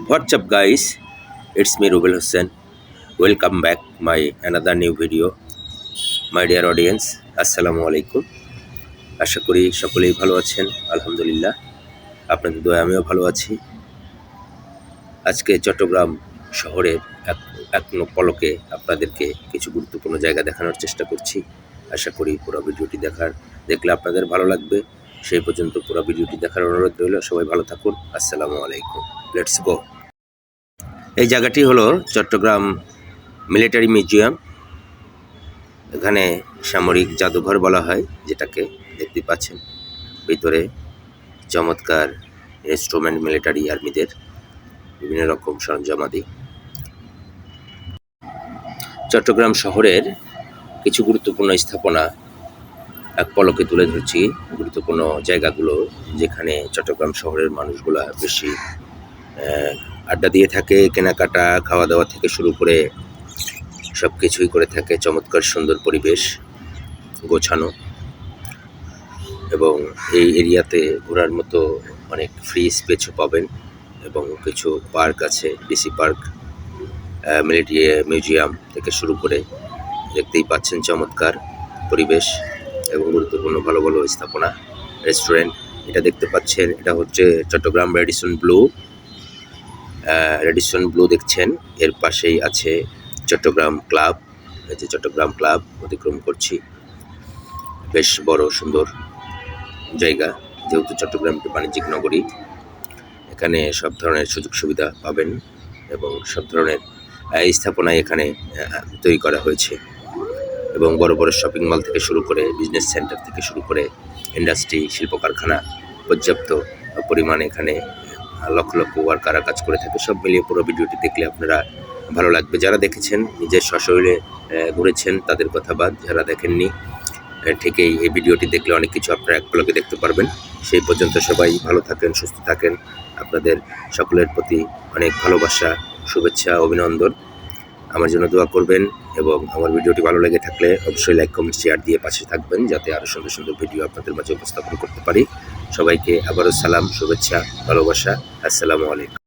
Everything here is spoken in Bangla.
What's up, guys? It's me, Rubel Hussain. Welcome back my another new video. My dear audience, আসসালামু আলাইকুম। আশা করি সকলেই ভালো আছেন। আলহামদুলিল্লাহ, আপনাদের দোয়ায় আমিও ভালো আছি। আজকে চট্টগ্রাম শহরের এক পলকে আপনাদেরকে কিছু গুরুত্বপূর্ণ জায়গা দেখানোর চেষ্টা করছি। আশা করি পুরো ভিডিওটি দেখলে আপনাদের ভালো লাগবে। সেই পর্যন্ত পুরো ভিডিওটি দেখার অনুরোধ রইল। সবাই ভালো থাকুন। আসসালামু আলাইকুম। Let's go. এই জায়গাটি হলো চট্টগ্রাম মিলিটারি মিউজিয়াম। এখানে সামরিক জাদুঘর বলা হয় যেটাকে, দেখতে পাচ্ছেন ভিতরে চমৎকার ইনস্ট্রুমেন্ট, মিলিটারি আর্মিদের বিভিন্ন রকম সরঞ্জামাদি। চট্টগ্রাম শহরের কিছু গুরুত্বপূর্ণ স্থাপনা এক পলকে তুলে ধরছি। গুরুত্বপূর্ণ জায়গাগুলো যেখানে চট্টগ্রাম শহরের মানুষগুলা বেশি আড্ডা দিয়ে থাকে, কেনাকাটা, খাওয়া দাওয়া থেকে শুরু করে সব কিছুই করে থাকে। চমৎকার সুন্দর পরিবেশ, গোছানো, এবং এই এরিয়াতে ঘোরার মতো অনেক ফ্রি স্পেসও পাবেন এবং কিছু পার্ক আছে, ডিসি পার্ক, মিলিটারি মিউজিয়াম থেকে শুরু করে দেখতেই পাচ্ছেন চমৎকার পরিবেশ এবং গুরুত্বপূর্ণ ভালো ভালো স্থাপনা, রেস্টুরেন্ট। এটা দেখতে পাচ্ছেন, এটা হচ্ছে চট্টগ্রাম রেডিসন ব্লু দেখছেন। এর পাশেই আছে চট্টগ্রাম ক্লাব। এই যে চট্টগ্রাম ক্লাব অতিক্রম করছি। বেশ বড় সুন্দর জায়গা, যেহেতু চট্টগ্রাম একটি বাণিজ্যিক নগরী। এখানে সব ধরনের সুযোগ সুবিধা পাবেন এবং সব ধরনের স্থাপনায় এখানে তৈরি করা হয়েছে এবং বড় বড় শপিং মল থেকে শুরু করে, বিজনেস সেন্টার থেকে শুরু করে, ইন্ডাস্ট্রি, শিল্প কারখানা পর্যাপ্ত পরিমাণে এখানে লক্ষ লক্ষ ওয়ার্কাররা কাজ করে থাকে। সব মিলিয়ে পুরো ভিডিওটি দেখলে আপনারা ভালো লাগবে। যারা দেখেছেন, নিজের সশরীরে ঘুরেছেন, তাদের কথা বাদ। যারা দেখেননি, ঠিকই এই ভিডিওটি দেখলে অনেক কিছু আপনারা এক পলকে দেখতে পারবেন। সেই পর্যন্ত সবাই ভালো থাকেন, সুস্থ থাকেন। আপনাদের সকলের প্রতি অনেক ভালোবাসা, শুভেচ্ছা, অভিনন্দন। আমার জন্য দোয়া করবেন এবং আমার ভিডিওটি ভালো লেগে থাকলে অবশ্যই লাইক, কমেন্ট, শেয়ার দিয়ে পাশে থাকবেন, যাতে আরও সুন্দর সুন্দর ভিডিও আপনাদের মাঝে উপস্থাপন করতে পারি। সবাইকে আবারও সালাম, শুভেচ্ছা, ভালোবাসা। আসসালামু আলাইকুম।